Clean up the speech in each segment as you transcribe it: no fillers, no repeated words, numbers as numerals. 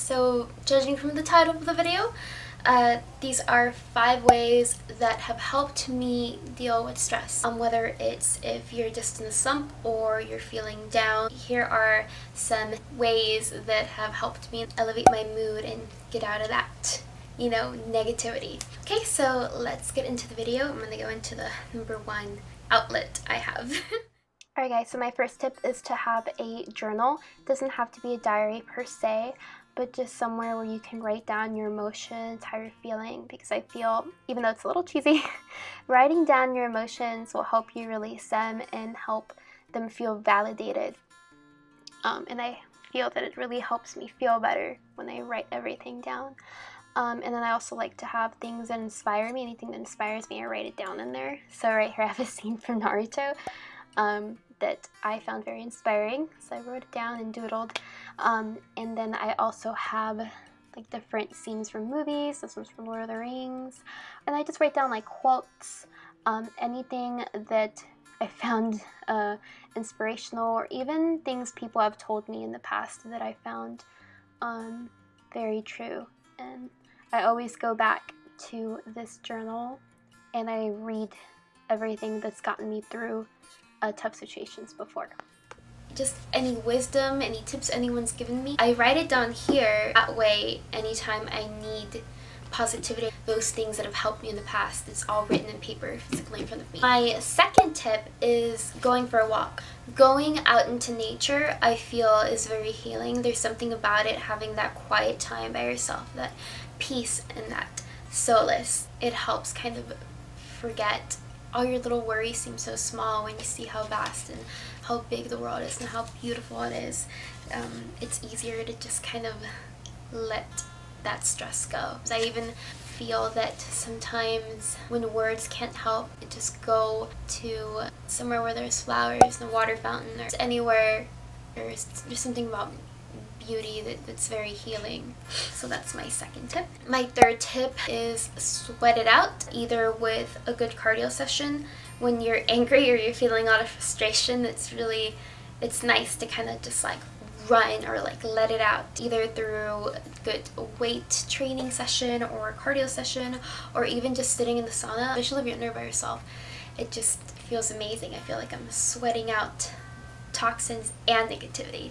So judging from the title of the video, these are 5 ways that have helped me deal with stress. Whether it's if you're just in a slump or you're feeling down, here are some ways that have helped me elevate my mood and get out of that, negativity. Okay, so let's get into the video. I'm gonna go into the number 1 outlet I have. Alright guys, so my first tip is to have a journal. It doesn't have to be a diary per se, but just somewhere where you can write down your emotions, how you're feeling, because I feel, even though it's a little cheesy, writing down your emotions will help you release them and help them feel validated. And I feel that it really helps me feel better when I write everything down. And then I also like to have things that inspire me. Anything that inspires me, I write it down in there. So right here I have a scene from Naruto that I found very inspiring, so I wrote it down and doodled. And then I also have like different scenes from movies. This one's from Lord of the Rings, and I just write down like quotes, anything that I found inspirational, or even things people have told me in the past that I found very true. And I always go back to this journal and I read everything that's gotten me through tough situations before. Just any wisdom, any tips anyone's given me, I write it down here. That way, anytime I need positivity, those things that have helped me in the past, it's all written in paper physically in front of me. My second tip is going for a walk. Going out into nature, I feel, is very healing. There's something about it, having that quiet time by yourself, that peace and that solace. It helps kind of forget all your little worries. Seem so small when you see how vast and how big the world is and how beautiful it is. It's easier to just kind of let that stress go. I even feel that sometimes when words can't help, just go to somewhere where there's flowers and a water fountain, or anywhere there's something about beauty that's very healing. So that's my second tip. My third tip is sweat it out, either with a good cardio session. When you're angry or you're feeling a lot of frustration, it's nice to kind of just like run or like let it out, either through a good weight training session or a cardio session, or even just sitting in the sauna. Especially if you're in there by yourself, it just feels amazing. I feel like I'm sweating out toxins and negativity.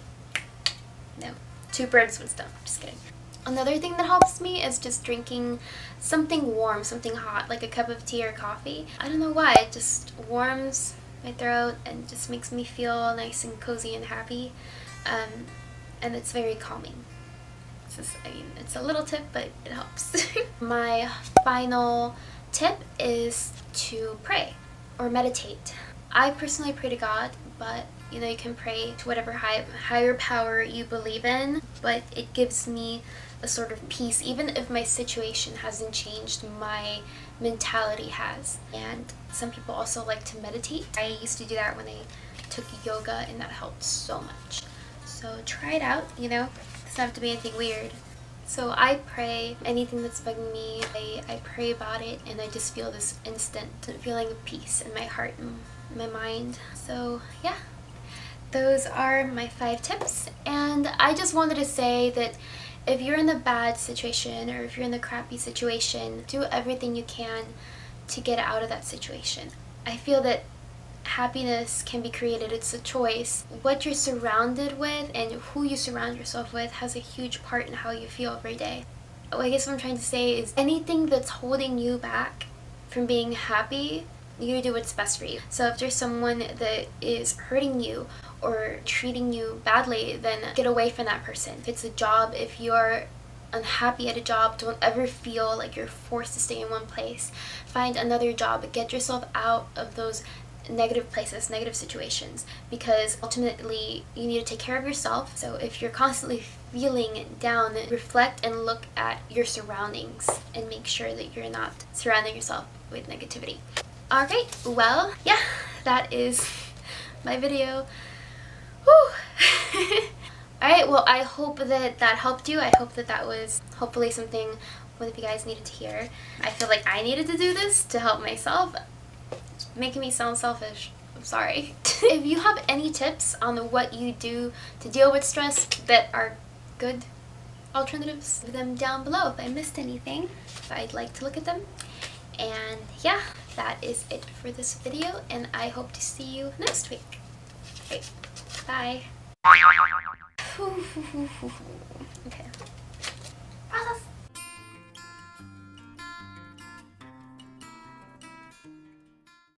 No, 2 birds with stone. Just kidding. Another thing that helps me is just drinking something warm, something hot, like a cup of tea or coffee. I don't know why, it just warms my throat and just makes me feel nice and cozy and happy. And it's very calming. It's a little tip, but it helps. My final tip is to pray or meditate. I personally pray to God, but you can pray to whatever higher power you believe in, but it gives me a sort of peace. Even if my situation hasn't changed, my mentality has. And some people also like to meditate. I used to do that when I took yoga, and that helped so much. So try it out, it doesn't have to be anything weird. So I pray anything that's bugging me, I pray about it, and I just feel this instant feeling of peace in my heart and my mind. So yeah, those are my 5 tips. And I just wanted to say that if you're in a bad situation or if you're in a crappy situation, do everything you can to get out of that situation. I feel that happiness can be created. It's a choice. What you're surrounded with and who you surround yourself with has a huge part in how you feel every day. I guess what I'm trying to say is anything that's holding you back from being happy, you do what's best for you. So if there's someone that is hurting you or treating you badly, then get away from that person. If it's a job, if you're unhappy at a job, don't ever feel like you're forced to stay in one place. Find another job. Get yourself out of those negative places, negative situations, because ultimately you need to take care of yourself. So if you're constantly feeling down, reflect and look at your surroundings and make sure that you're not surrounding yourself with negativity. Alright, well, yeah, that is my video. Whew. Alright, well, I hope that helped you. I hope that was hopefully something one of you guys needed to hear. I feel like I needed to do this to help myself. It's making me sound selfish. I'm sorry. If you have any tips on what you do to deal with stress that are good, alternatives. Leave them down below if I missed anything, if I'd like to look at them. And yeah, that is it for this video, and I hope to see you next week. Okay, bye. Okay.